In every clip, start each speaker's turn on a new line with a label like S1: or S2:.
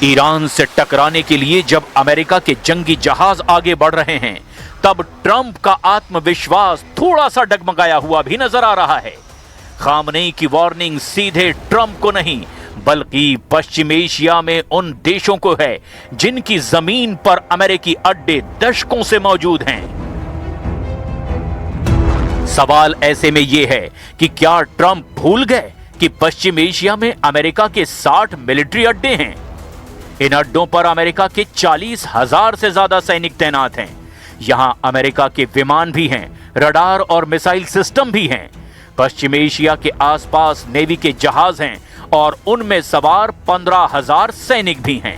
S1: Iran से टकराने के लिए जब अमेरिका के जंगी जहाज आगे बढ़ रहे हैं, तब ट्रंप का आत्मविश्वास थोड़ा सा डगमगाया हुआ भी नजर आ रहा है। खामनेई की वार्निंग सीधे ट्रंप को नहीं, बल्कि पश्चिम एशिया में उन देशों को है जिनकी जमीन पर अमेरिकी अड्डे दशकों से मौजूद हैं। सवाल ऐसे में यह है कि क्या ट्रंप भूल गए कि पश्चिम एशिया में अमेरिका के 60 मिलिट्री अड्डे हैं। इन अड्डों पर अमेरिका के 40,000 से ज्यादा सैनिक तैनात हैं। यहां अमेरिका के विमान भी हैं, रडार और मिसाइल सिस्टम भी हैं। पश्चिम एशिया के आसपास नेवी के जहाज हैं और उनमें सवार 15,000 सैनिक भी हैं।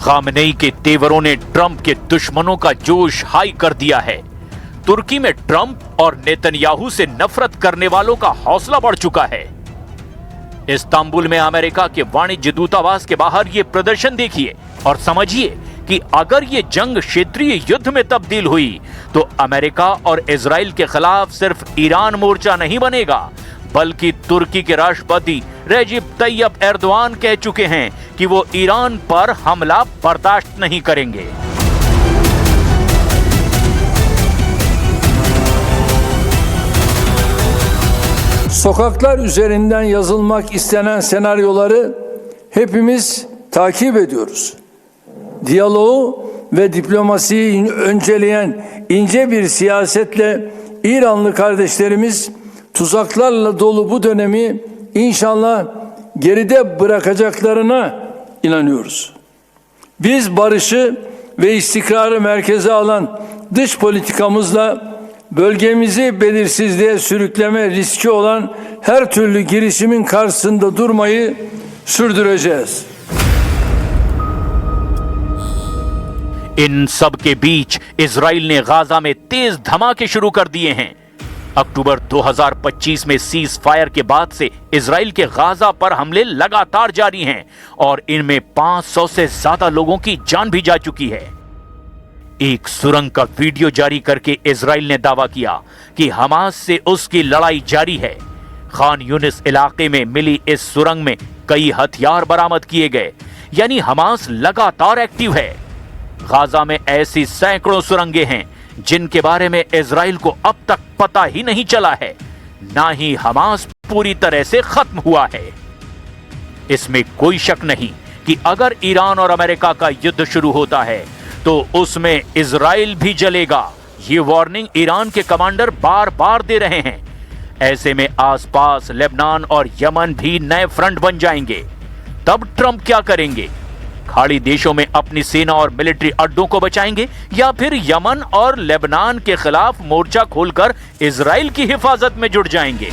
S1: खामनेई के तेवरों ने ट्रंप के दुश्मनों का जोश हाई कर दिया है। तुर्की में ट्रंप और नेतन्याहू से नफरत करने वालों का हौसला बढ़ चुका है। इस्तांबुल में अमेरिका के वाणिज्य दूतावास के बाहर ये प्रदर्शन देखिए और समझिए कि अगर ये जंग क्षेत्रीय युद्ध में तब्दील हुई तो अमेरिका और इजराइल के खिलाफ सिर्फ ईरान मोर्चा नहीं बनेगा, बल्कि तुर्की के राष्ट्रपति रेजिप तैयब एर्दोआन कह चुके हैं कि वो ईरान पर हमला बर्दाश्त नहीं करेंगे।
S2: Sokaklar üzerinden yazılmak istenen senaryoları hepimiz takip ediyoruz. Diyaloğu ve diplomasiyi önceleyen ince bir siyasetle İranlı kardeşlerimiz tuzaklarla dolu bu dönemi inşallah geride bırakacaklarına inanıyoruz. Biz barışı ve istikrarı merkeze alan dış politikamızla bölgemizi belirsizliğe sürükleme riski olan her türlü girişimin karşısında durmayı sürdüreceğiz.
S1: इन सब के बीच Israel ने Gaza में तेज धमाके शुरू कर दिए हैं। अक्टूबर 2025 में सीज फायर के बाद से इजराइल के गाजा पर हमले लगातार जारी हैं और इनमें 500 से ज्यादा लोगों की जान भी जा चुकी है। एक सुरंग का वीडियो जारी करके इजराइल ने दावा किया कि हमास से उसकी लड़ाई जारी है। खान यूनिस इलाके में मिली इस सुरंग में कई हथियार बरामद किए गए, यानी हमास लगातार एक्टिव है। गाजा में ऐसी सैकड़ों सुरंगें हैं जिनके बारे में इजराइल को अब तक पता ही नहीं चला है, ना ही हमास पूरी तरह से खत्म हुआ है। इसमें कोई शक नहीं कि अगर ईरान और अमेरिका का युद्ध शुरू होता है तो उसमें इजराइल भी जलेगा। ये वार्निंग ईरान के कमांडर बार बार दे रहे हैं। ऐसे में आसपास लेबनान और यमन भी नए फ्रंट बन जाएंगे। तब ट्रंप क्या करेंगे? खाड़ी देशों में अपनी सेना और मिलिट्री अड्डों को बचाएंगे या फिर यमन और लेबनान के खिलाफ मोर्चा खोलकर इजराइल की हिफाजत में जुट जाएंगे?